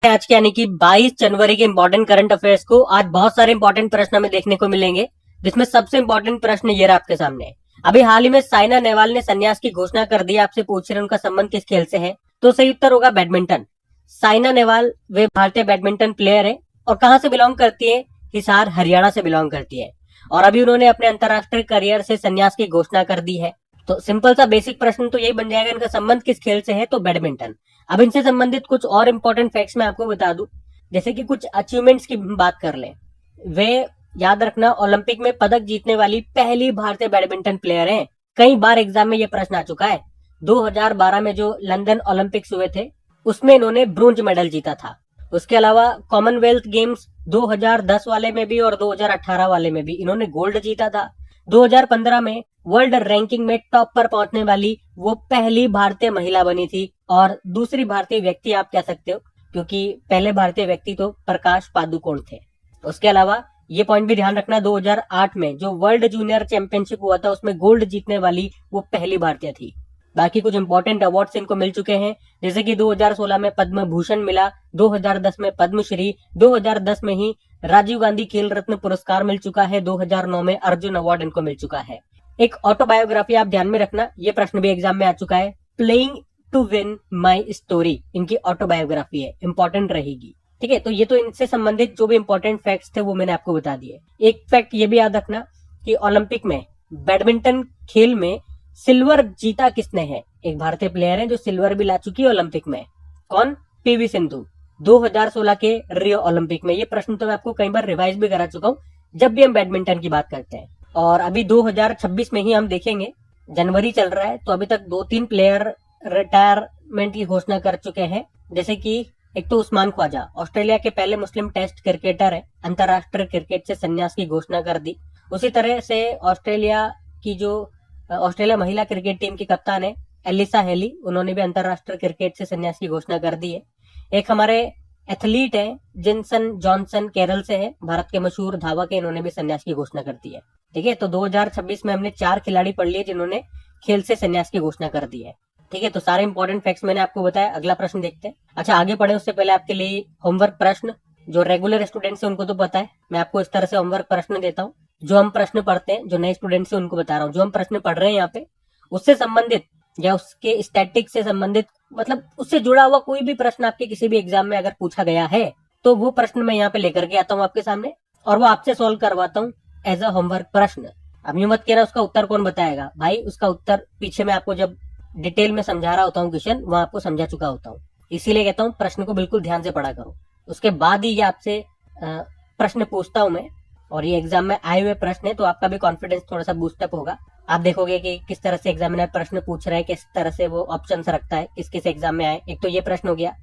आज के यानी कि 22 जनवरी के इंपॉर्टेंट करंट अफेयर्स को। आज बहुत सारे इंपॉर्टेंट प्रश्न हमें देखने को मिलेंगे, जिसमें सबसे इंपॉर्टेंट प्रश्न ये रहा आपके सामने। अभी हाल ही में साइना नेहवाल ने संन्यास की घोषणा कर दी। आपसे पूछ रहे हैं उनका संबंध किस खेल से है, तो सही उत्तर होगा बैडमिंटन। साइना नेहवाल वे भारतीय बैडमिंटन प्लेयर है और कहां से बिलोंग करती है? हिसार हरियाणा से बिलोंग करती है और अभी उन्होंने अपने अंतरराष्ट्रीय करियर से संन्यास की घोषणा कर दी है। तो सिंपल सा बेसिक प्रश्न तो यही बन जाएगा, इनका संबंध किस खेल से है? तो बैडमिंटन। अब इनसे संबंधित कुछ और इंपॉर्टेंट फैक्ट्स मैं आपको बता दूं, जैसे कि कुछ अचीवमेंट्स की बात कर लें। वे याद रखना ओलंपिक में पदक जीतने वाली पहली भारतीय बैडमिंटन प्लेयर हैं। कई बार एग्जाम में यह प्रश्न आ चुका है। 2012 में जो लंदन ओलंपिक्स हुए थे उसमें इन्होंने ब्रोंज मेडल जीता था। उसके अलावा कॉमनवेल्थ गेम्स 2010 वाले में भी और 2018 वाले में भी इन्होंने गोल्ड जीता था। 2015 में वर्ल्ड रैंकिंग में टॉप पर पहुंचने वाली वो पहली भारतीय महिला बनी थी और दूसरी भारतीय व्यक्ति आप कह सकते हो, क्योंकि पहले भारतीय व्यक्ति तो प्रकाश पादुकोण थे। उसके अलावा ये पॉइंट भी ध्यान रखना, 2008 में जो वर्ल्ड जूनियर चैंपियनशिप हुआ था उसमें गोल्ड जीतने वाली वो पहली भारतीय थी। बाकी कुछ इंपॉर्टेंट अवार्ड्स इनको मिल चुके हैं, जैसे कि 2016 में पद्म भूषण मिला, 2010 में पद्मश्री, 2010 में ही राजीव गांधी खेल रत्न पुरस्कार मिल चुका है, 2009 में अर्जुन अवार्ड इनको मिल चुका है। एक ऑटोबायोग्राफी आप ध्यान में रखना, ये प्रश्न भी एग्जाम में आ चुका है। Playing to win my story इनकी ऑटोबायोग्राफी है, इंपॉर्टेंट रहेगी। ठीक है, तो ये तो इनसे संबंधित जो भी इंपॉर्टेंट फैक्ट्स थे वो मैंने आपको बता दिए। एक फैक्ट ये भी याद रखना कि ओलंपिक में बैडमिंटन खेल में सिल्वर जीता किसने है? एक भारतीय प्लेयर है जो सिल्वर भी ला चुकी है ओलंपिक में। कौन? पीवी सिंधु, 2016 के रियो ओलंपिक में। ये प्रश्न तो मैं आपको कई बार रिवाइज भी करा चुका हूँ जब भी हम बैडमिंटन की बात करते हैं। और अभी 2026 में ही हम देखेंगे, जनवरी चल रहा है तो अभी तक 2-3 प्लेयर रिटायरमेंट की घोषणा कर चुके हैं, जैसे कि एक तो उस्मान ख्वाजा, ऑस्ट्रेलिया के पहले मुस्लिम टेस्ट क्रिकेटर है, अंतरराष्ट्रीय क्रिकेट से संन्यास की घोषणा कर दी। उसी तरह से ऑस्ट्रेलिया महिला क्रिकेट टीम की कप्तान है एलिसा हेली, उन्होंने भी अंतरराष्ट्रीय क्रिकेट से संन्यास की घोषणा कर दी है। एक हमारे एथलीट है जिनसन जॉनसन, केरल से है, भारत के मशहूर धावक है, इन्होंने भी संन्यास की घोषणा कर दी है। ठीक है, तो 2026 में हमने 4 खिलाड़ी पढ़ लिए जिन्होंने खेल से संन्यास की घोषणा कर दी है। ठीक है, तो सारे इंपॉर्टेंट फैक्ट्स मैंने आपको बताया। अगला प्रश्न देखते हैं। अच्छा, आगे बढ़े उससे पहले आपके लिए होमवर्क प्रश्न, जो रेगुलर स्टूडेंट्स है उनको तो पता है, मैं आपको इस तरह से होमवर्क प्रश्न देता हूँ। जो हम प्रश्न पढ़ते हैं, जो नए स्टूडेंट्स है उनको बता रहा हूँ, जो हम प्रश्न पढ़ रहे हैं यहाँ पे उससे संबंधित या उसके स्टैटिक से संबंधित, मतलब उससे जुड़ा हुआ कोई भी प्रश्न आपके किसी भी एग्जाम में अगर पूछा गया है तो वो प्रश्न मैं यहाँ पे लेकर के आता हूँ आपके सामने और वो आपसे सॉल्व करवाता हूँ एज अ होमवर्क प्रश्न। अब ये मत कहना उसका उत्तर कौन बताएगा, भाई उसका उत्तर पीछे मैं आपको जब डिटेल में समझा रहा होता हूँ क्वेश्चन, वहां आपको समझा चुका होता हूँ। इसीलिए कहता हूँ प्रश्न को बिल्कुल ध्यान से पढ़ा करो, उसके बाद ही ये आपसे प्रश्न पूछता हूँ मैं। और ये एग्जाम में आए हुए प्रश्न है तो आपका भी कॉन्फिडेंस थोड़ा सा बूस्टअप होगा। आप देखोगे कि किस तरह से एग्जामिनर प्रश्न पूछ रहा है, किस तरह से वो ऑप्शंस रखता है, किस किस एग्जाम में आए। एक तो ये प्रश्न हो गया,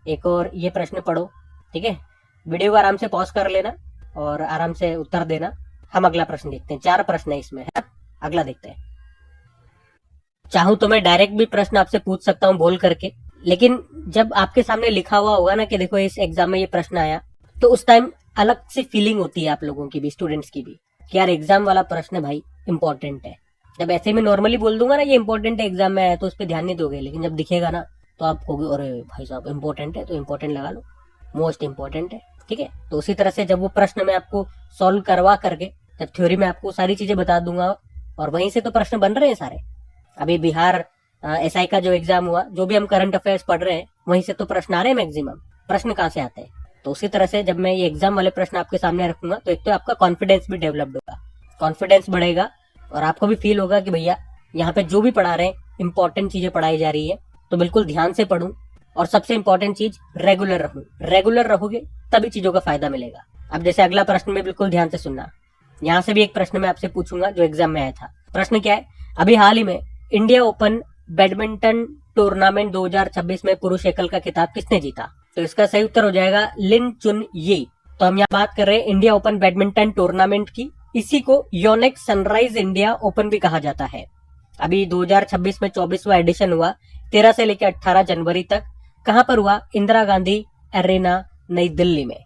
एक और ये प्रश्न पढ़ो। ठीक है, वीडियो को आराम से पॉज कर लेना और आराम से उत्तर देना। हम अगला प्रश्न देखते हैं, 4 प्रश्न है इसमें, है। अगला देखते हैं। चाहूं तो मैं डायरेक्ट भी प्रश्न आपसे पूछ सकता हूं बोल करके, लेकिन जब आपके सामने लिखा हुआ होगा ना कि देखो इस एग्जाम में ये प्रश्न आया, तो उस टाइम अलग सी फीलिंग होती है आप लोगों की भी, स्टूडेंट्स की भी, कि यार एग्जाम वाला प्रश्न भाई इंपॉर्टेंट है। जब ऐसे में नॉर्मली बोल दूंगा ना ये इंपॉर्टेंट है, एग्जाम में आया, तो उस पर ध्यान नहीं दोगे, लेकिन जब दिखेगा ना तो आप कहोगे अरे भाई साहब इंपॉर्टेंट है, तो इंपॉर्टेंट लगा लो, मोस्ट इंपॉर्टेंट है। ठीक है, तो उसी तरह से जब वो प्रश्न मैं आपको सॉल्व करवा करके जब थ्योरी में आपको सारी चीजें बता दूंगा और वहीं से तो प्रश्न बन रहे हैं सारे। अभी बिहार एसआई का जो एग्जाम हुआ, जो भी हम करंट अफेयर्स पढ़ रहे हैं वहीं से तो प्रश्न आ रहे हैं मैक्सिमम। प्रश्न कहाँ से आते हैं? तो उसी तरह से जब मैं ये एग्जाम वाले प्रश्न आपके सामने रखूंगा तो एक तो आपका कॉन्फिडेंस भी डेवलप्ड होगा, कॉन्फिडेंस बढ़ेगा और आपको भी फील होगा कि भैया यहाँ पे जो भी पढ़ा रहे हैं इंपॉर्टेंट चीजें पढ़ाई जा रही है, तो बिल्कुल ध्यान से पढ़ूं। और सबसे इंपॉर्टेंट चीज रेगुलर रहूं, रेगुलर रहोगे तभी चीजों का फायदा मिलेगा। अब जैसे अगला प्रश्न में बिल्कुल ध्यान से सुनना, यहाँ से भी एक प्रश्न मैं आपसे पूछूंगा जो एग्जाम में आया था। प्रश्न क्या है? अभी हाल ही में इंडिया ओपन बैडमिंटन टूर्नामेंट 2026 में पुरुष एकल का खिताब किसने जीता? तो इसका सही उत्तर हो जाएगा लिन चुन यी। तो हम यहाँ बात कर रहे हैं इंडिया ओपन बैडमिंटन टूर्नामेंट की, इसी को योनेक्स सनराइज इंडिया ओपन भी कहा जाता है। अभी 2026 में 24वां एडिशन हुआ, 13 से लेकर 18 जनवरी तक। कहां पर हुआ? इंदिरा गांधी एरेना, नई दिल्ली में।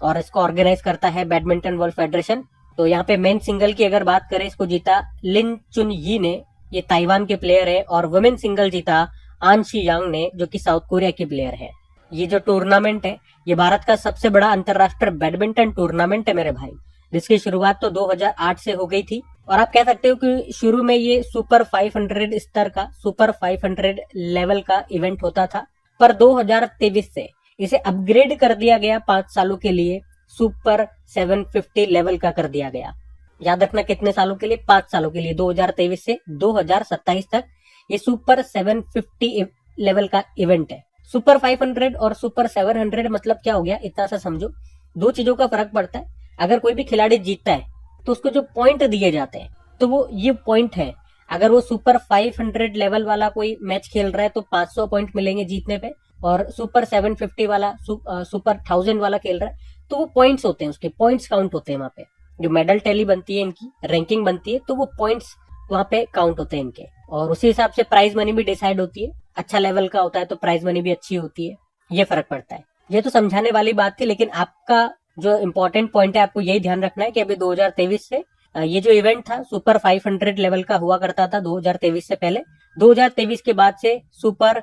और इसको ऑर्गेनाइज करता है बैडमिंटन वर्ल्ड फेडरेशन। तो यहाँ पे मेन सिंगल की अगर बात करें, इसको जीता लिन चुन यी ने, ये ताइवान के प्लेयर है। और वुमेन सिंगल जीता आन शी यांग ने, जो कि साउथ कोरिया की प्लेयर है। ये जो टूर्नामेंट है ये भारत का सबसे बड़ा अंतरराष्ट्रीय बैडमिंटन टूर्नामेंट है मेरे भाई, जिसकी शुरुआत तो 2008 से हो गई थी। और आप कह सकते हो कि शुरू में ये सुपर 500 स्तर का, सुपर 500 लेवल का इवेंट होता था, पर 2023 से इसे अपग्रेड कर दिया गया 5 सालों के लिए, सुपर 750 लेवल का कर दिया गया। याद रखना कितने सालों के लिए, 5 सालों के लिए, 2023 से 2027 तक ये सुपर 750 लेवल का इवेंट है। सुपर 500 और सुपर 700 मतलब क्या हो गया, इतना सा समझो। दो चीजों का फर्क पड़ता है। अगर कोई भी खिलाड़ी जीतता है तो उसको जो पॉइंट दिए जाते हैं तो वो ये पॉइंट है। अगर वो सुपर 500 लेवल वाला कोई मैच खेल रहा है तो 500 पॉइंट मिलेंगे जीतने पे, और सुपर 750 वाला, सुपर 1000 वाला खेल रहा है तो वो पॉइंट्स होते हैं, उसके पॉइंट्स काउंट होते हैं वहां पे। जो मेडल टैली बनती है, इनकी रैंकिंग बनती है, तो वो पॉइंट्स वहां पे काउंट होते हैं इनके, और उसी हिसाब से प्राइज मनी भी डिसाइड होती है। अच्छा लेवल का होता है तो प्राइज मनी भी अच्छी होती है, ये फर्क पड़ता है। ये तो समझाने वाली बात थी, लेकिन आपका जो इम्पोर्टेंट पॉइंट है आपको यही ध्यान रखना है कि अभी 2023 से ये जो इवेंट था सुपर 500 लेवल का हुआ करता था 2023 से पहले, 2023 के बाद से सुपर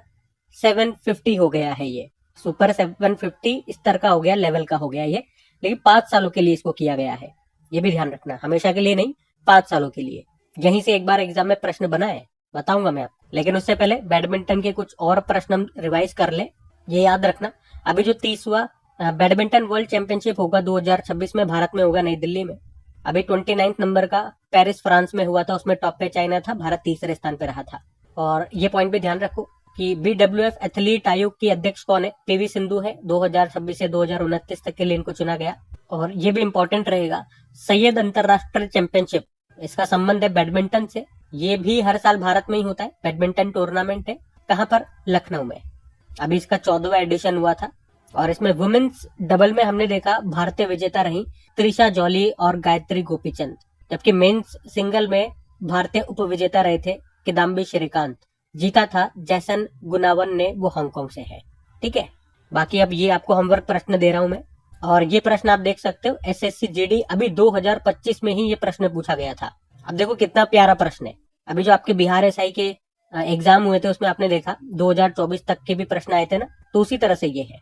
750 हो गया है। ये सुपर 750 स्तर का हो गया, लेवल का हो गया ये, लेकिन 5 सालों के लिए इसको किया गया है। ये भी ध्यान रखना, हमेशा के लिए नहीं, 5 सालों के लिए। यहीं से एक बार एग्जाम में प्रश्न बना है, बताऊंगा मैं आपको, लेकिन उससे पहले बैडमिंटन के कुछ और प्रश्न हम रिवाइज कर ले। ये याद रखना, अभी जो 30वां बैडमिंटन वर्ल्ड चैंपियनशिप होगा 2026 में, भारत में होगा, नई दिल्ली में। अभी 29 नंबर का पेरिस फ्रांस में हुआ था, उसमें टॉप पे चाइना था, भारत तीसरे स्थान पे रहा था। और ये पॉइंट भी ध्यान रखो कि BWF एथलीट आयोग की अध्यक्ष कौन है, PV सिंधु है। 2026 से 2029 तक के लिए इनको चुना गया। और ये भी इंपॉर्टेंट रहेगा, सैयद अंतरराष्ट्रीय चैंपियनशिप, इसका संबंध है बैडमिंटन से। ये भी हर साल भारत में ही होता है, बैडमिंटन टूर्नामेंट है। कहाँ पर, लखनऊ में। अभी इसका 14वां एडिशन हुआ था, और इसमें वुमेन्स डबल में हमने देखा भारतीय विजेता रही त्रिशा जॉली और गायत्री गोपीचंद, जबकि मेंस सिंगल में भारतीय उपविजेता रहे थे किदाम्बी श्रीकांत। जीता था जैसन गुनावन ने, वो हांगकांग से है। ठीक है, बाकी अब ये आपको होमवर्क प्रश्न दे रहा हूं मैं, और ये प्रश्न आप देख सकते हो SSC GD अभी 2025 में ही ये प्रश्न पूछा गया था। अब देखो कितना प्यारा प्रश्न है। अभी जो आपके बिहार SI के एग्जाम हुए थे उसमें आपने देखा 2024 तक के भी प्रश्न आए थे ना, तो उसी तरह से ये है।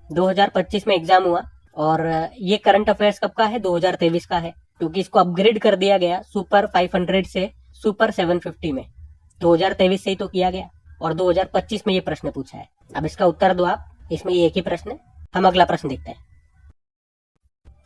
2025 में एग्जाम हुआ, और ये करंट अफेयर्स कब का है, 2023 का है, क्योंकि इसको अपग्रेड कर दिया गया सुपर 500 से सुपर 750 में। 2023 से ही तो किया गया, और 2025 में ये प्रश्न पूछा है। अब इसका उत्तर दो आप, इसमें ये एक ही प्रश्न है। हम अगला प्रश्न देखते हैं।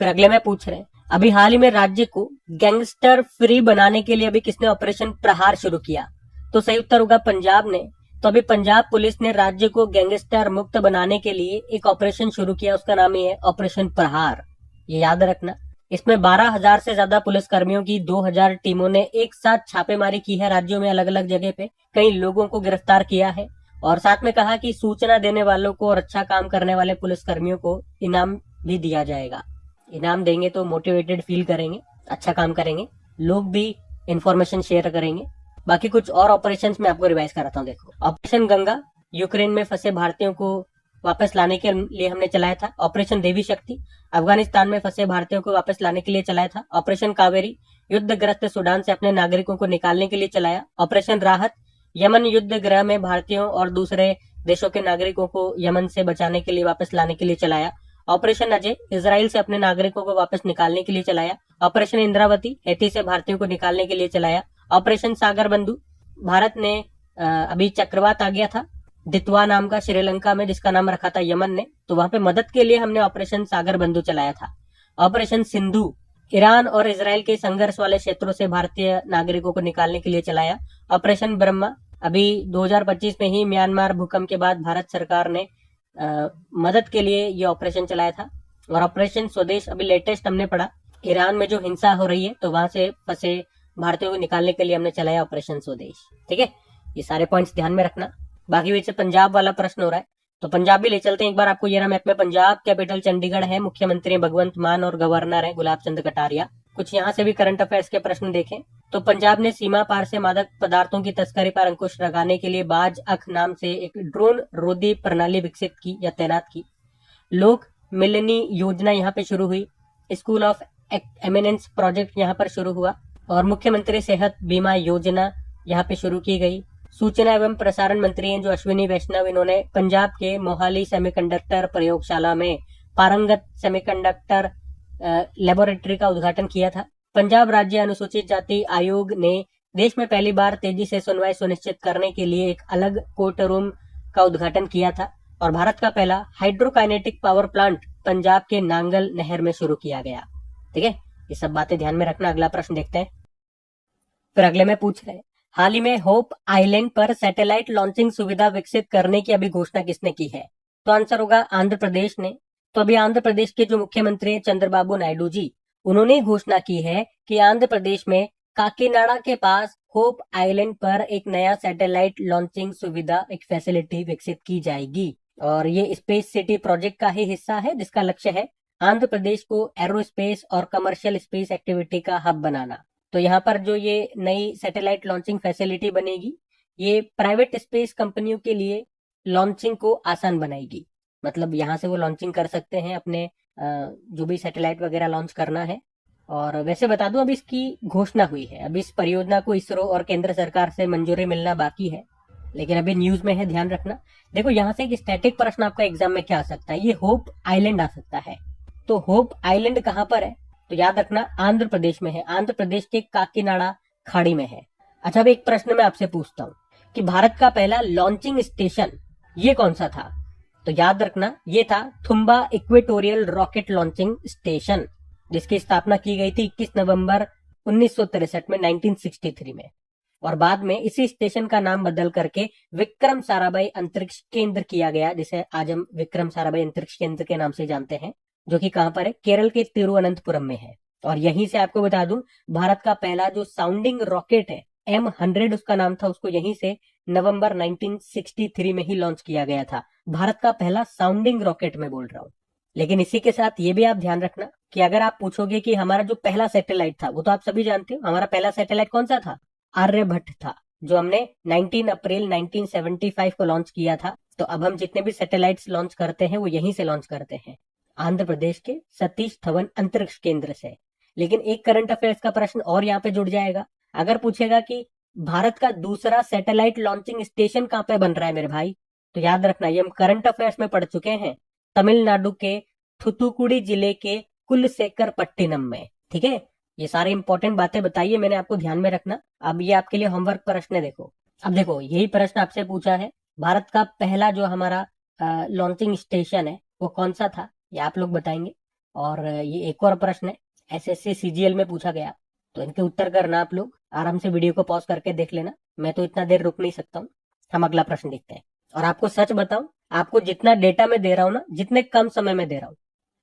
फिर अगले में पूछ रहे हैं, अभी हाल ही में राज्य को गैंगस्टर फ्री बनाने के लिए अभी किसने ऑपरेशन प्रहार शुरू किया? तो सही उत्तर होगा पंजाब ने। तो अभी पंजाब पुलिस ने राज्य को गैंगस्टर मुक्त बनाने के लिए एक ऑपरेशन शुरू किया, उसका नाम ही है ऑपरेशन प्रहार। ये याद रखना। इसमें 12,000 से ज्यादा पुलिस कर्मियों की 2,000 टीमों ने एक साथ छापेमारी की है राज्यों में, अलग अलग जगह पे कई लोगों को गिरफ्तार किया है, और साथ में कहा कि सूचना देने वालों को और अच्छा काम करने वाले पुलिस कर्मियों को इनाम भी दिया जाएगा। इनाम देंगे तो मोटिवेटेड फील करेंगे, अच्छा काम करेंगे, लोग भी इंफॉर्मेशन शेयर करेंगे। बाकी कुछ और ऑपरेशंस में आपको रिवाइज कराता हूँ। देखो, ऑपरेशन गंगा यूक्रेन में फंसे भारतीयों को वापस लाने के लिए हमने चलाया था। ऑपरेशन देवी शक्ति अफगानिस्तान में फंसे भारतीयों को वापस लाने के लिए चलाया था। ऑपरेशन कावेरी युद्धग्रस्त सूडान से अपने नागरिकों को निकालने के लिए चलाया। ऑपरेशन राहत यमन युद्ध गृह में भारतीयों और दूसरे देशों के नागरिकों को यमन से बचाने के लिए वापस लाने के लिए चलाया। ऑपरेशन अजय इसराइल से अपने नागरिकों को वापस निकालने के लिए चलाया। ऑपरेशन इंद्रावती हैती से भारतीयों को निकालने के लिए चलाया। ऑपरेशन सागर बंधु भारत ने अभी चक्रवात आ गया था दितवा नाम का श्रीलंका में, जिसका नाम रखा था यमन ने, तो वहां पे मदद के लिए हमने ऑपरेशन सागर बंधु चलाया था। ऑपरेशन सिंधु ईरान और इसराइल के संघर्ष वाले क्षेत्रों से भारतीय नागरिकों को निकालने के लिए चलाया। ऑपरेशन ब्रह्मा अभी 2025 में ही म्यांमार भूकंप के बाद भारत सरकार ने मदद के लिए ये ऑपरेशन चलाया था। और ऑपरेशन स्वदेश अभी लेटेस्ट हमने पढ़ा, ईरान में जो हिंसा हो रही है तो वहां से फंसे भारतीयों को निकालने के लिए हमने चलाया ऑपरेशन स्वदेश। ठीक है, ये सारे पॉइंट्स ध्यान में रखना। बाकी वैसे पंजाब वाला प्रश्न हो रहा है तो पंजाब भी ले चलते हैं एक बार आपको। ये रहा मैप में, पंजाब कैपिटल चंडीगढ़ है, मुख्यमंत्री भगवंत मान और गवर्नर है गुलाब चंद कटारिया। कुछ यहाँ से भी करंट अफेयर्स के प्रश्न देखें तो पंजाब ने सीमा पार से मादक पदार्थों की तस्करी पर अंकुश लगाने के लिए बाज अख नाम से एक ड्रोन रोधी प्रणाली विकसित की या तैनात की। लोक मिलनी योजना यहाँ पे शुरू हुई। स्कूल ऑफ एमिनेंस प्रोजेक्ट यहाँ पर शुरू हुआ, और मुख्यमंत्री सेहत बीमा योजना यहाँ पे शुरू की गई। सूचना एवं प्रसारण मंत्री हैं जो अश्विनी वैष्णव, इन्होंने पंजाब के मोहाली सेमीकंडक्टर प्रयोगशाला में पारंगत सेमीकंडक्टर लेबोरेटरी का उद्घाटन किया था। पंजाब राज्य अनुसूचित जाति आयोग ने देश में पहली बार तेजी से सुनवाई सुनिश्चित करने के लिए एक अलग कोर्ट रूम का उद्घाटन किया था और भारत का पहला हाइड्रोकाइनेटिक पावर प्लांट पंजाब के नांगल नहर में शुरू किया गया। ठीक है, ये सब बातें ध्यान में रखना। अगला प्रश्न देखते हैं। फिर अगले में पूछ रहे हैं, हाल ही में होप आइलैंड पर सैटेलाइट लॉन्चिंग सुविधा विकसित करने की अभी घोषणा किसने की है? तो आंसर होगा आंध्र प्रदेश ने। तो अभी आंध्र प्रदेश के जो मुख्यमंत्री हैं चंद्रबाबू नायडू जी, उन्होंने घोषणा की है कि आंध्र प्रदेश में काकीनाडा के पास होप आइलैंड पर एक नया सैटेलाइट लॉन्चिंग सुविधा, एक फैसिलिटी विकसित की जाएगी और ये स्पेस सिटी प्रोजेक्ट का ही हिस्सा है जिसका लक्ष्य है आंध्र प्रदेश को एरोस्पेस और कमर्शियल स्पेस एक्टिविटी का हब बनाना। तो यहाँ पर जो ये नई सैटेलाइट लॉन्चिंग फैसिलिटी बनेगी, ये प्राइवेट स्पेस कंपनियों के लिए लॉन्चिंग को आसान बनाएगी। मतलब यहाँ से वो लॉन्चिंग कर सकते हैं अपने जो भी सैटेलाइट वगैरह लॉन्च करना है। और वैसे बता दूं, अभी इसकी घोषणा हुई है, अभी इस परियोजना को इसरो और केंद्र सरकार से मंजूरी मिलना बाकी है, लेकिन अभी न्यूज में है, ध्यान रखना। देखो यहाँ से एक स्टैटिक प्रश्न आपका एग्जाम में क्या आ सकता है, ये होप आइलैंड आ सकता है। तो होप आइलैंड कहाँ पर है? तो याद रखना आंध्र प्रदेश में है, आंध्र प्रदेश के काकीनाडा खाड़ी में है। अच्छा, अब एक प्रश्न मैं आपसे पूछता हूँ कि भारत का पहला लॉन्चिंग स्टेशन ये कौन सा था? तो याद रखना ये था Thumba equatorial rocket launching station, जिसकी स्थापना की गई थी 21 नवंबर 1963 में, 1963 में। और बाद में इसी स्टेशन का नाम बदल करके विक्रम साराभाई अंतरिक्ष केंद्र किया गया, जिसे आज हम विक्रम साराभाई अंतरिक्ष केंद्र के नाम से जानते हैं, जो कि कहां पर है? केरल के तिरुवनंतपुरम में है। और यहीं से आपको बता दूं, भारत का पहला जो साउंडिंग रॉकेट है M100 उसका नाम था, उसको यहीं से नवंबर 1963 में ही लॉन्च किया गया था। भारत का पहला साउंडिंग रॉकेट मैं बोल रहा हूँ। लेकिन इसी के साथ ये भी आप ध्यान रखना कि अगर आप पूछोगे कि हमारा जो पहला सैटेलाइट था, वो तो आप सभी जानते हो, हमारा पहला सैटेलाइट कौन सा था? आर्यभट्ट था, जो हमने 19 अप्रैल 1975 को लॉन्च किया था। तो अब हम जितने भी सैटेलाइट्स लॉन्च करते हैं वो यहीं से लॉन्च करते हैं, आंध्र प्रदेश के सतीश धवन अंतरिक्ष केंद्र से। लेकिन एक करंट अफेयर्स का प्रश्न और यहाँ पे जुड़ जाएगा, अगर पूछेगा कि भारत का दूसरा सैटेलाइट लॉन्चिंग स्टेशन कहाँ पे बन रहा है मेरे भाई, तो याद रखना ये हम करंट अफेयर्स में पढ़ चुके हैं, तमिलनाडु के थुथुकुडी जिले के कुलशेखर पट्टिनम में। ठीक है, ये सारे इंपॉर्टेंट बातें बताइए मैंने आपको, ध्यान में रखना। अब ये आपके लिए होमवर्क प्रश्न है। देखो, अब देखो यही प्रश्न आपसे पूछा है, भारत का पहला जो हमारा लॉन्चिंग स्टेशन है वो कौन सा था, ये आप लोग बताएंगे। और ये एक और प्रश्न है, एसएससी सीजीएल में पूछा गया, तो इनके उत्तर करना आप लोग आराम से वीडियो को पॉज करके देख लेना, मैं तो इतना देर रुक नहीं सकता हूँ। हम अगला प्रश्न देखते हैं। और आपको सच बताऊं, आपको जितना डेटा मैं दे रहा हूँ ना, जितने कम समय में दे रहा हूँ,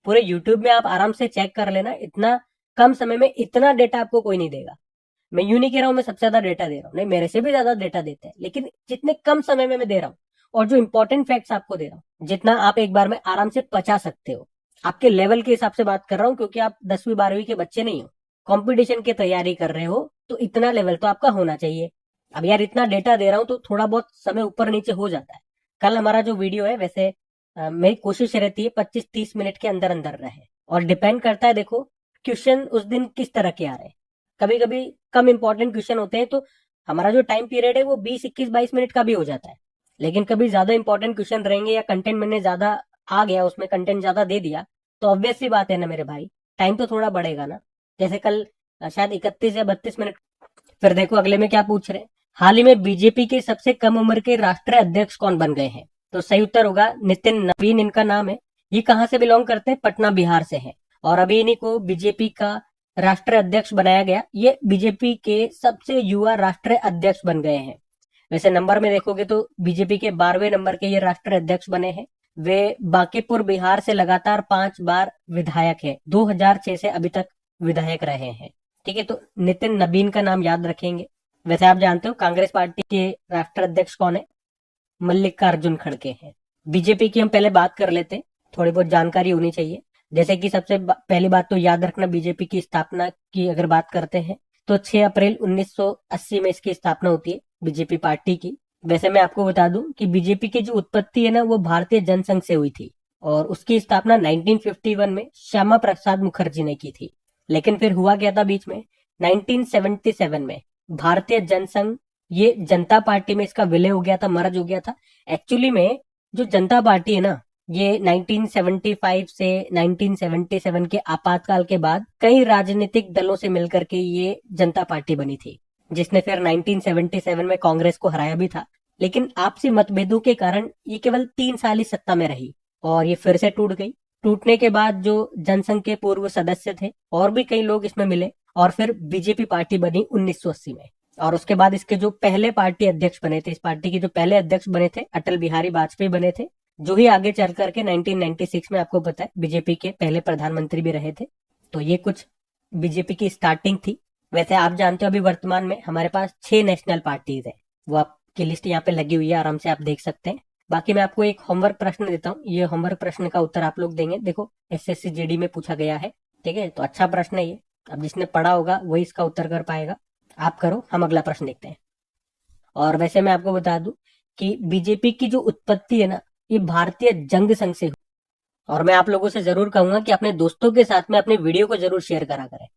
पूरे यूट्यूब में आप आराम से चेक कर लेना, इतना कम समय में इतना डेटा आपको कोई नहीं देगा। मैं यूं नहीं कह रहा हूं मैं सबसे ज्यादा डेटा दे रहा हूँ, नहीं, मेरे से भी ज्यादा डेटा देते हैं, लेकिन जितने कम समय में मैं दे रहा हूँ और जो इंपॉर्टेंट फैक्ट्स आपको दे रहा हूँ, जितना आप एक बार में आराम से पचा सकते हो, आपके लेवल के हिसाब से बात कर रहा हूँ, क्योंकि आप 10वीं 12वीं के बच्चे नहीं हो, कंपटीशन की तैयारी कर रहे हो, तो इतना लेवल तो आपका होना चाहिए। अब यार इतना डेटा दे रहा हूँ तो थोड़ा बहुत समय ऊपर नीचे हो जाता है। कल हमारा जो वीडियो है, वैसे मेरी कोशिश रहती है 25-30 मिनट के अंदर अंदर रहे, और डिपेंड करता है, देखो क्वेश्चन उस दिन किस तरह के आ रहे हैं। कभी कभी कम इंपॉर्टेंट क्वेश्चन होते हैं तो हमारा जो टाइम पीरियड है वो 20-21-22 मिनट का भी हो जाता है, लेकिन कभी ज्यादा इंपॉर्टेंट क्वेश्चन रहेंगे या कंटेंट मैंने ज्यादा आ गया, उसमें कंटेंट ज्यादा दे दिया, तो ऑब्वियस सी बात है ना मेरे भाई, टाइम तो थोड़ा बढ़ेगा ना। जैसे कल शायद 31 या 32 मिनट। फिर देखो अगले में क्या पूछ रहे हैं, हाल ही में बीजेपी के सबसे कम उम्र के राष्ट्रीय अध्यक्ष कौन बन गए हैं? तो सही उत्तर होगा नितिन नवीन इनका नाम है। ये कहाँ से बिलोंग करते हैं? पटना बिहार से है, और अभी इन्हीं को बीजेपी का राष्ट्रीय अध्यक्ष बनाया गया। ये बीजेपी के सबसे युवा राष्ट्रीय अध्यक्ष बन गए हैं। वैसे नंबर में देखोगे तो बीजेपी के 12वें नंबर के ये राष्ट्रीय अध्यक्ष बने हैं। वे बांकीपुर बिहार से लगातार 5 बार विधायक है, 2006 से अभी तक विधायक रहे हैं। ठीक है, तो नितिन नवीन का नाम याद रखेंगे। वैसे आप जानते हो कांग्रेस पार्टी के राष्ट्रीय अध्यक्ष कौन है? मल्लिकार्जुन खड़गे हैं। बीजेपी की हम पहले बात कर लेते हैं, थोड़ी बहुत जानकारी होनी चाहिए। जैसे कि सबसे पहली बात तो याद रखना, बीजेपी की स्थापना की अगर बात करते हैं तो 6 अप्रैल 1980 में इसकी स्थापना होती है बीजेपी पार्टी की। वैसे मैं आपको बता दूं कि बीजेपी की जो उत्पत्ति है ना, वो भारतीय जनसंघ से हुई थी, और उसकी स्थापना 1951 में श्यामा प्रसाद मुखर्जी ने की थी। लेकिन फिर हुआ क्या था बीच में, 1977 में भारतीय जनसंघ ये जनता पार्टी में इसका विलय हो गया था, मर्ज हो गया था। एक्चुअली में जो जनता पार्टी है ना, ये 1975 से 1977 के आपातकाल के बाद कई राजनीतिक दलों से मिलकर के ये जनता पार्टी बनी थी, जिसने फिर 1977 में कांग्रेस को हराया भी था। लेकिन आपसी मतभेदों के कारण ये केवल 3 साल ही सत्ता में रही और ये फिर से टूट गई। टूटने के बाद जो जनसंघ के पूर्व सदस्य थे और भी कई लोग इसमें मिले और फिर बीजेपी पार्टी बनी 1980 में। और उसके बाद इसके जो पहले पार्टी अध्यक्ष बने थे, इस पार्टी के जो पहले अध्यक्ष बने थे, अटल बिहारी वाजपेयी बने थे, जो ही आगे चल करके 1996 में आपको पता है बीजेपी के पहले प्रधानमंत्री भी रहे थे। तो ये कुछ बीजेपी की स्टार्टिंग थी। वैसे आप जानते हो अभी वर्तमान में हमारे पास 6 नेशनल पार्टीज है, वो आपकी लिस्ट यहाँ पे लगी हुई है, आराम से आप देख सकते हैं। बाकी मैं आपको एक होमवर्क प्रश्न देता हूँ, ये होमवर्क प्रश्न का उत्तर आप लोग देंगे। देखो एसएससी जीडी में पूछा गया है, ठीक है, तो अच्छा प्रश्न है ये। अब जिसने पढ़ा होगा वही इसका उत्तर कर पाएगा। आप करो, हम अगला प्रश्न देखते हैं। और वैसे मैं आपको बता दूं कि बीजेपी की जो उत्पत्ति है ना, ये भारतीय जंग संघ से हुई। और मैं आप लोगों से जरूर कहूंगा कि अपने दोस्तों के साथ में अपने वीडियो को जरूर शेयर करा करें,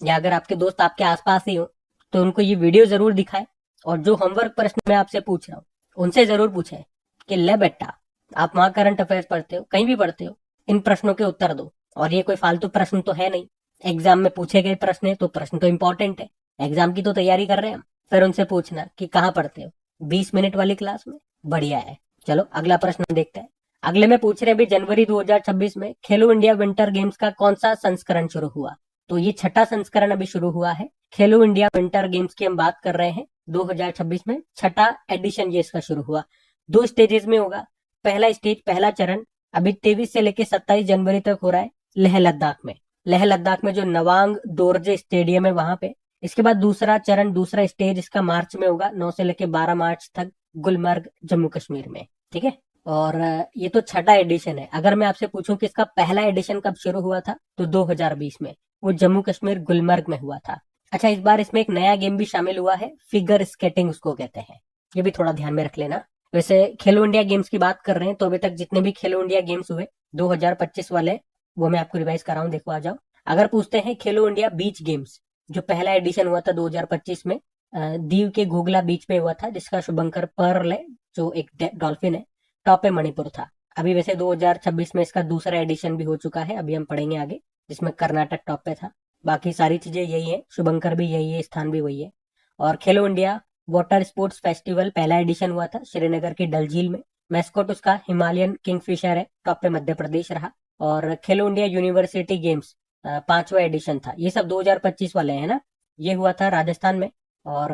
या अगर आपके दोस्त आपके आसपास ही हो तो उनको ये वीडियो जरूर दिखाएं। और जो होमवर्क प्रश्न मैं आपसे पूछ रहा हूँ उनसे जरूर पूछें कि ले बेटा, आप वहां करंट अफेयर्स पढ़ते हो, कहीं भी पढ़ते हो, इन प्रश्नों के उत्तर दो। और ये कोई फालतू प्रश्न तो है नहीं, एग्जाम में पूछे गए प्रश्न है तो प्रश्न तो इंपॉर्टेंट है, एग्जाम की तो तैयारी कर रहे हैं हम। फिर उनसे पूछना कि कहाँ पढ़ते हो, 20 मिनट वाली क्लास में। बढ़िया है। चलो अगला प्रश्न देखते हैं। अगले में पूछ रहे हैं भी जनवरी 2026 में खेलो इंडिया विंटर गेम्स का कौन सा संस्करण शुरू हुआ। तो ये छठा संस्करण अभी शुरू हुआ है। खेलो इंडिया विंटर गेम्स की हम बात कर रहे हैं, 2026 में छठा एडिशन ये इसका शुरू हुआ। 2 स्टेजेस में होगा। पहला स्टेज, पहला चरण अभी 23 से लेकर 27 जनवरी तक हो रहा है लेह लद्दाख में। लेह लद्दाख में जो नवांग दोरजे स्टेडियम है वहां पे। इसके बाद दूसरा चरण, दूसरा स्टेज इसका मार्च में होगा, 9 से लेकर 12 मार्च तक गुलमर्ग जम्मू कश्मीर में, ठीक है। और ये तो छठा एडिशन है। अगर मैं आपसे पूछूं कि इसका पहला एडिशन कब शुरू हुआ था तो 2020 में, वो जम्मू कश्मीर गुलमर्ग में हुआ था। अच्छा, इस बार इसमें एक नया गेम भी शामिल हुआ है, फिगर स्केटिंग उसको कहते हैं, ये भी थोड़ा ध्यान में रख लेना। वैसे खेलो इंडिया गेम्स की बात कर रहे हैं तो अभी तक जितने भी खेलो इंडिया गेम्स हुए 2025 वाले, वो मैं आपको रिवाइज कर रहा हूँ, देखो आ जाओ। अगर पूछते हैं खेलो इंडिया बीच गेम्स, जो पहला एडिशन हुआ था 2025 में, दीव के घोघला बीच पे हुआ था, जिसका शुभंकर पर्ल है जो एक डॉल्फिन है, टॉप पे मणिपुर था। अभी वैसे 2026 में इसका दूसरा एडिशन भी हो चुका है, अभी हम पढ़ेंगे आगे, जिसमें कर्नाटक टॉप पे था। बाकी सारी चीजें यही है, शुभंकर भी यही है, स्थान भी वही है। और खेलो इंडिया वाटर स्पोर्ट्स फेस्टिवल पहला एडिशन हुआ था श्रीनगर की डल झील में। मैस्कोट उसका हिमालयन किंगफिशर है, टॉप पे मध्य प्रदेश रहा। और खेलो इंडिया यूनिवर्सिटी गेम्स 5वां एडिशन था। ये सब 2025 वाले हैं ना, ये हुआ था राजस्थान में। और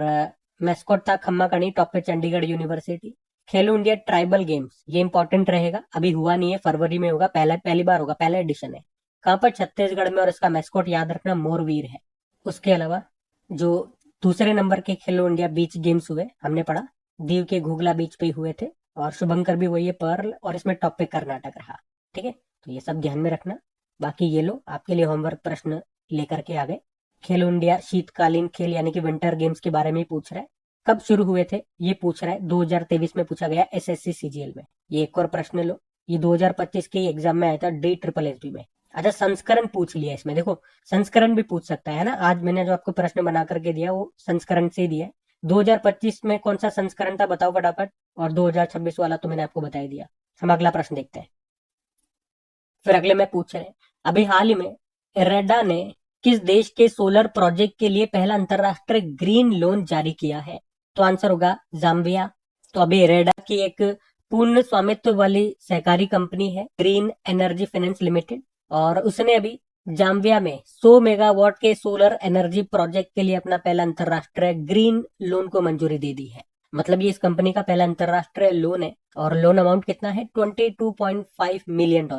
मैस्कोट था खम्मा कणी, टॉप पे चंडीगढ़ यूनिवर्सिटी। खेलो इंडिया ट्राइबल गेम्स, ये इंपॉर्टेंट रहेगा, अभी हुआ नहीं है, फरवरी में होगा, पहली बार होगा, पहला एडिशन है। कहाँ पर? छत्तीसगढ़ में। और इसका मैस्कोट याद रखना मोरवीर है। उसके अलावा जो दूसरे नंबर के खेलो इंडिया बीच गेम्स हुए हमने पढ़ा, दीव के घोघला बीच पे हुए थे, और शुभंकर भी वही है पर्ल, और इसमें टॉप पे कर्नाटक रहा, ठीक है। तो ये सब ध्यान में रखना। बाकी ये लो आपके लिए होमवर्क प्रश्न लेकर के आ गए। खेलो इंडिया शीतकालीन खेल यानी कि विंटर गेम्स के बारे में ही पूछ रहा है, कब शुरू हुए थे ये पूछ रहा है। 2023 में पूछा गया एसएससी सीजीएल में। ये एक और प्रश्न लो, ये 2025 के एग्जाम में आया था DSSS में। अच्छा, संस्करण पूछ लिया इसमें, देखो संस्करण भी पूछ सकता है ना। आज मैंने जो आपको प्रश्न बना करके दिया वो संस्करण से ही दिया है। 2025 में कौन सा संस्करण था बताओ फटाफट, और 2026 वाला तो मैंने आपको बता ही दिया। हम अगला प्रश्न देखते हैं। फिर अगले में पूछ रहे हैं, अभी हाल ही में इरेडा ने किस देश के सोलर प्रोजेक्ट के लिए पहला अंतरराष्ट्रीय ग्रीन लोन जारी किया है? तो आंसर होगा जाम्बिया। तो अभी इरेडा की एक पूर्ण स्वामित्व वाली सहकारी कंपनी है ग्रीन एनर्जी फाइनेंस लिमिटेड, और उसने अभी जाम्बिया में 100 मेगावाट के सोलर एनर्जी प्रोजेक्ट के लिए अपना पहला अंतरराष्ट्रीय ग्रीन लोन को मंजूरी दे दी है। मतलब ये इस कंपनी का पहला अंतरराष्ट्रीय लोन है, और लोन अमाउंट कितना है? $22.5 मिलियन।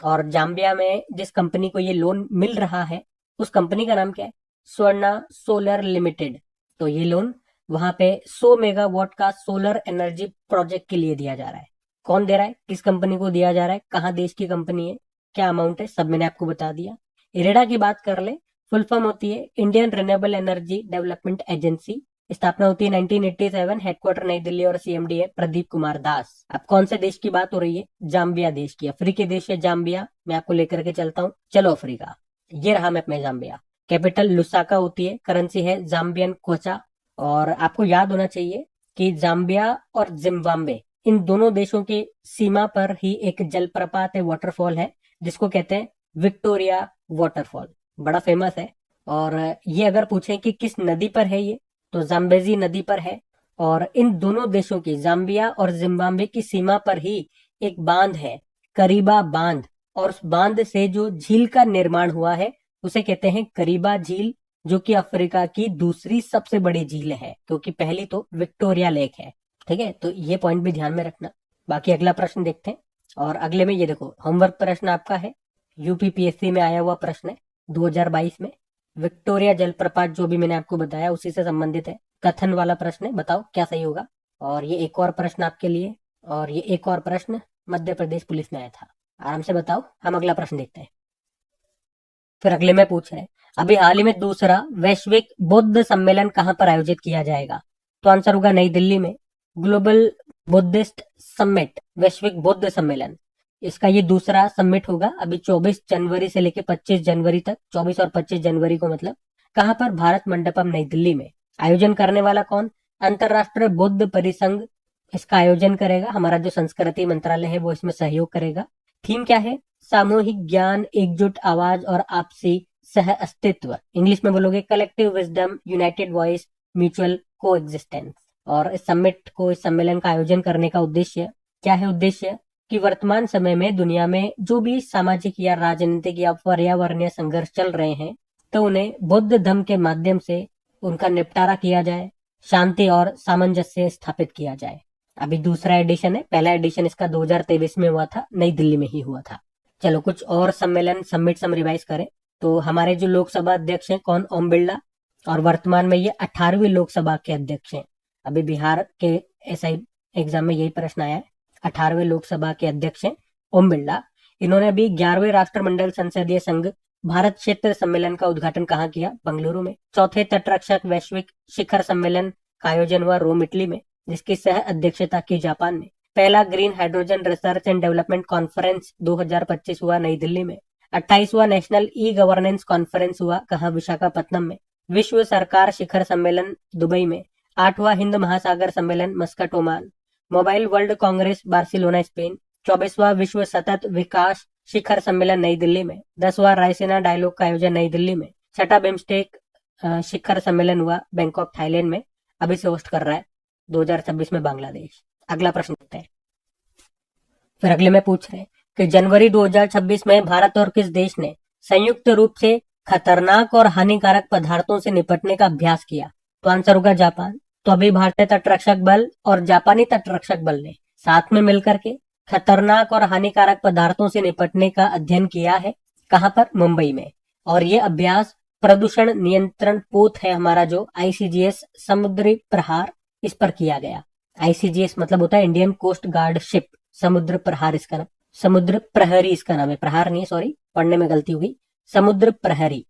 और जाम्बिया में जिस कंपनी को ये लोन मिल रहा है उस कंपनी का नाम क्या है? Swarna solar limited. तो ये लोन वहां पे 100 मेगावाट का सोलर एनर्जी प्रोजेक्ट के लिए दिया जा रहा है। कौन दे रहा है, किस कंपनी को दिया जा रहा है, कहाँ देश की कंपनी है, क्या अमाउंट है, सब मैंने आपको बता दिया। इरेडा की बात कर ले, फुल फॉर्म होती है Indian renewable energy development agency. स्थापना होती है 1987, हेडक्वार्टर नई दिल्ली, और सीएमडी है प्रदीप कुमार दास। अब कौन से देश की बात हो रही है? जाम्बिया देश की। अफ्रीकी देश है जाम्बिया, मैं आपको लेकर के चलता हूँ, चलो अफ्रीका। ये रहा मैप में जाम्बिया। कैपिटल लुसाका होती है, करेंसी है जाम्बियन क्वचा, और आपको याद होना चाहिए कि जाम्बिया और जिम्बाब्वे इन दोनों देशों की सीमा पर ही एक जलप्रपात है, वाटरफॉल है, जिसको कहते हैं विक्टोरिया वाटरफॉल। बड़ा फेमस है। और ये अगर पूछें कि किस नदी पर है ये, तो जाम्बेजी नदी पर है। और इन दोनों देशों की, जाम्बिया और जिम्बाब्वे की सीमा पर ही एक बांध है, करीबा बांध। और उस बांध से जो झील का निर्माण हुआ है उसे कहते हैं करीबा झील, जो कि अफ्रीका की दूसरी सबसे बड़ी झील है, क्योंकि पहली तो विक्टोरिया लेक है। ठीक है, तो ये पॉइंट भी ध्यान में रखना। बाकी अगला प्रश्न देखते हैं। और अगले में ये देखो, होमवर्क प्रश्न आपका है, यूपीपीएससी में आया हुआ प्रश्न है 2022 में। विक्टोरिया जलप्रपात जो भी मैंने आपको बताया उसी से संबंधित है, कथन वाला प्रश्न है, बताओ क्या सही होगा। और ये एक और प्रश्न आपके लिए, और ये एक और प्रश्न मध्य प्रदेश पुलिस में आया था, आराम से बताओ। हम अगला प्रश्न देखते हैं। फिर अगले में पूछ रहे हैं, अभी हाल ही में दूसरा वैश्विक बौद्ध सम्मेलन कहां पर आयोजित किया जाएगा? तो आंसर होगा नई दिल्ली में, ग्लोबल बुद्धिस्ट समिट, वैश्विक बौद्ध सम्मेलन। इसका ये दूसरा समिट होगा, अभी 24 जनवरी से लेकर 25 जनवरी तक, 24 और 25 जनवरी को मतलब। कहां पर? भारत मंडपम नई दिल्ली में। आयोजन करने वाला कौन? अंतरराष्ट्रीय बौद्ध परिसंघ इसका आयोजन करेगा। हमारा जो संस्कृति मंत्रालय है वो इसमें सहयोग करेगा। थीम क्या है? सामूहिक ज्ञान, एकजुट आवाज और आपसी सह अस्तित्व। इंग्लिश में बोलोगे collective wisdom, United voice, mutual को एग्जिस्टेंस। और इस समिट को, इस सम्मेलन का आयोजन करने का उद्देश्य क्या है? उद्देश्य कि वर्तमान समय में दुनिया में जो भी सामाजिक या राजनीतिक या पर्यावरणीय संघर्ष चल रहे हैं, तो उन्हें बौद्ध धर्म के माध्यम से उनका निपटारा किया जाए, शांति और सामंजस्य स्थापित किया जाए। अभी दूसरा एडिशन है, पहला एडिशन इसका 2023 में हुआ था, नई दिल्ली में ही हुआ था। चलो कुछ और सम्मेलन समिट सम रिवाइज करें। तो हमारे जो लोकसभा अध्यक्ष हैं कौन? ओम बिरला। और वर्तमान में ये 18वीं लोकसभा के अध्यक्ष हैं। अभी बिहार के एसआई एग्जाम में यही प्रश्न आया है। 18वें लोकसभा के अध्यक्ष हैं ओम बिरला। इन्होंने अभी 11वें राष्ट्रमंडल संसदीय संघ भारत क्षेत्र सम्मेलन का उद्घाटन कहाँ किया? बेंगलुरु में। चौथे तटरक्षक वैश्विक शिखर सम्मेलन का आयोजन हुआ रोम, इटली में, जिसकी सह अध्यक्षता की जापान ने। पहला green hydrogen research and development conference 2025 हुआ नई दिल्ली में। 28वां नेशनल ई गवर्नेंस कॉन्फ्रेंस हुआ कहाँ? विशाखापत्तनम में। विश्व सरकार शिखर सम्मेलन दुबई में। 8वां हिंद महासागर सम्मेलन Muscat, Oman. Mobile world congress Barcelona, Spain. 24वां विश्व सतत विकास शिखर सम्मेलन नई दिल्ली में। 10वां रायसीना डायलॉग का आयोजन नई दिल्ली में। 6ठा बिम्स्टेक शिखर सम्मेलन हुआ बैंकॉक, थाईलैंड में। अभी से होस्ट कर रहा है 2026 में बांग्लादेश। अगला प्रश्न देखते हैं। फिर अगले में पूछ रहे हैं कि जनवरी 2026 में भारत और किस देश ने संयुक्त रूप से खतरनाक और हानिकारक पदार्थों से निपटने का अभ्यास किया? तो आंसर होगा जापान। तो अभी भारतीय तटरक्षक बल और जापानी तटरक्षक बल ने साथ में मिलकर के खतरनाक और हानिकारक पदार्थों से निपटने का अध्ययन किया है। कहां पर? मुंबई में। और ये अभ्यास प्रदूषण नियंत्रण पोत है हमारा जो आईसीजीएस समुद्री प्रहार, इस पर किया गया। आईसीजीएस मतलब होता है इंडियन कोस्ट गार्ड शिप, समुद्र प्रहार इसका नाम, समुद्र प्रहरी इसका नाम है, प्रहार नहीं, सॉरी पढ़ने में गलती हुई, समुद्र प्रहरी।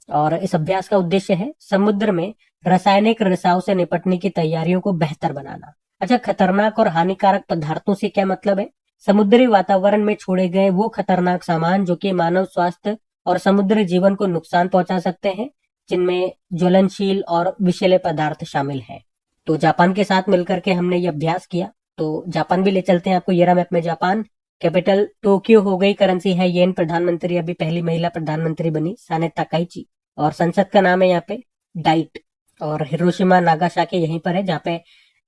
और इस अभ्यास का उद्देश्य है समुद्र में रासायनिक रिसाव से निपटने की तैयारियों को बेहतर बनाना। अच्छा, खतरनाक और हानिकारक पदार्थों से क्या मतलब है? समुद्री वातावरण में छोड़े गए वो खतरनाक सामान जो कि मानव स्वास्थ्य और समुद्री जीवन को नुकसान पहुंचा सकते हैं, जिनमें ज्वलनशील और विषैले पदार्थ शामिल हैं। तो जापान के साथ मिलकर के हमने ये अभ्यास किया। तो जापान भी ले चलते हैं आपको, ये रहा मैप में जापान। कैपिटल टोक्यो हो गई, करेंसी है येन, प्रधानमंत्री अभी पहली महिला प्रधानमंत्री बनी साने ताकाइची। और संसद का नाम है यहाँ पे डाइट। और हिरोशिमा नागासाकी यहीं पर है जहाँ पे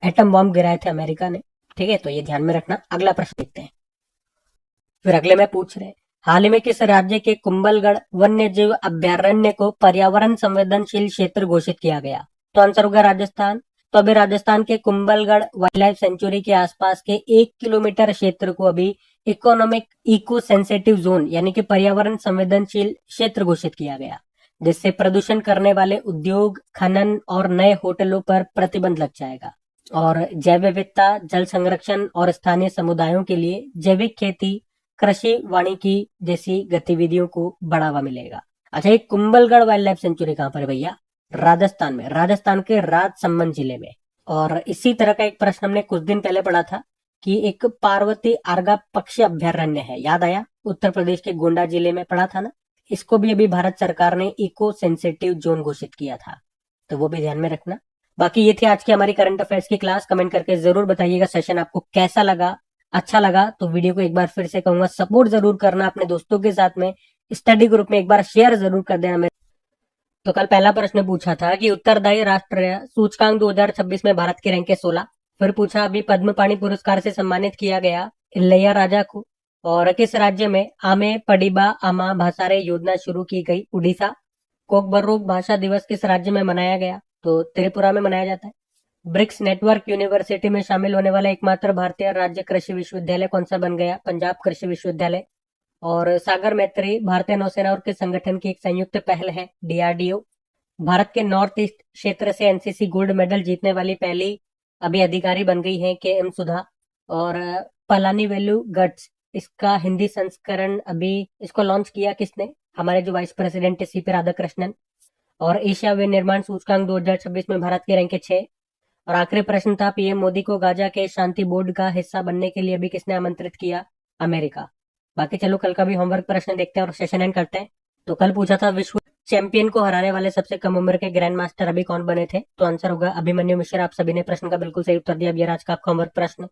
एटम बॉम्ब गिराए थे अमेरिका ने। ठीक है, तो ये ध्यान में रखना। अगला प्रश्न देखते हैं। फिर अगले में पूछ रहे हैं, हाल ही में किस राज्य के कुंभलगढ़ वन्य जीव अभ्यारण्य को पर्यावरण संवेदनशील क्षेत्र घोषित किया गया? तो आंसर होगा राजस्थान। तो अभी राजस्थान के कुंभलगढ़ वाइल्ड लाइफ सेंचुरी के आसपास के 1 किलोमीटर क्षेत्र को अभी इकोनॉमिक इको सेंसिटिव जोन यानी कि पर्यावरण संवेदनशील क्षेत्र घोषित किया गया, जिससे प्रदूषण करने वाले उद्योग, खनन और नए होटलों पर प्रतिबंध लग जाएगा। और जैव विविधता, जल संरक्षण और स्थानीय समुदायों के लिए जैविक खेती, कृषि, वानिकी जैसी गतिविधियों को बढ़ावा मिलेगा। अच्छा, ये कुंभलगढ़ वाइल्ड लाइफ सेंचुरी कहाँ पर है भैया? राजस्थान में, राजस्थान के राजसमंद जिले में। और इसी तरह का एक प्रश्न हमने कुछ दिन पहले पढ़ा था कि एक पार्वती आर्गा पक्षी अभ्यारण्य है, याद आया? उत्तर प्रदेश के गोंडा जिले में पढ़ा था ना। इसको भी अभी भारत सरकार ने इको सेंसिटिव जोन घोषित किया था, तो वो भी ध्यान में रखना। बाकी ये थी आज की हमारी करंट अफेयर्स की क्लास। कमेंट करके जरूर बताइएगा सेशन आपको कैसा लगा। अच्छा लगा तो वीडियो को एक बार फिर से कहूंगा सपोर्ट जरूर करना अपने दोस्तों के साथ में, स्टडी ग्रुप में एक बार शेयर जरूर कर देना। तो कल पहला प्रश्न पूछा था कि उत्तरदायी राष्ट्र सूचकांक 2026 में भारत की रैंक है 16। फिर पूछा अभी पद्म पाणी पुरस्कार से सम्मानित किया गया इलैयाराजा को और किस राज्य में आमे पडिबा आमा भाषारे योजना शुरू की गई? उड़ीसा। कोकबरूक भाषा दिवस किस राज्य में मनाया गया? तो त्रिपुरा में मनाया जाता है। ब्रिक्स नेटवर्क यूनिवर्सिटी में शामिल होने वाला एकमात्र भारतीय राज्य कृषि विश्वविद्यालय कौन सा बन गया? पंजाब कृषि विश्वविद्यालय। और सागर मैत्री भारतीय नौसेना और किस संगठन की एक संयुक्त पहल है? डीआरडीओ। भारत के नॉर्थ ईस्ट क्षेत्र से एनसीसी गोल्ड मेडल जीतने वाली पहली अभी अधिकारी बन गई है के एम सुधा। और पलानी वेलु गट्स, इसका हिंदी संस्करण अभी इसको लॉन्च किया किसने? हमारे जो वाइस प्रेसिडेंट है सीपी राधाकृष्णन। और एशिया विनिर्माण सूचकांक 2026 में भारत की रैंक है 6। और आखिरी प्रश्न था पीएम मोदी को गाजा के शांति बोर्ड का हिस्सा बनने के लिए अभी किसने आमंत्रित किया? अमेरिका। बाकी चलो कल का भी होमवर्क प्रश्न देखते हैं और सेशन एंड करते हैं। तो कल पूछा था विश्व चैंपियन को हराने वाले सबसे कम उम्र के ग्रैंड मास्टर अभी कौन बने थे? तो आंसर होगा अभिमन्यु मिश्रा। आप सभी ने प्रश्न का बिल्कुल सही उत्तर दिया। अब ये आज का आपका होमवर्क प्रश्न।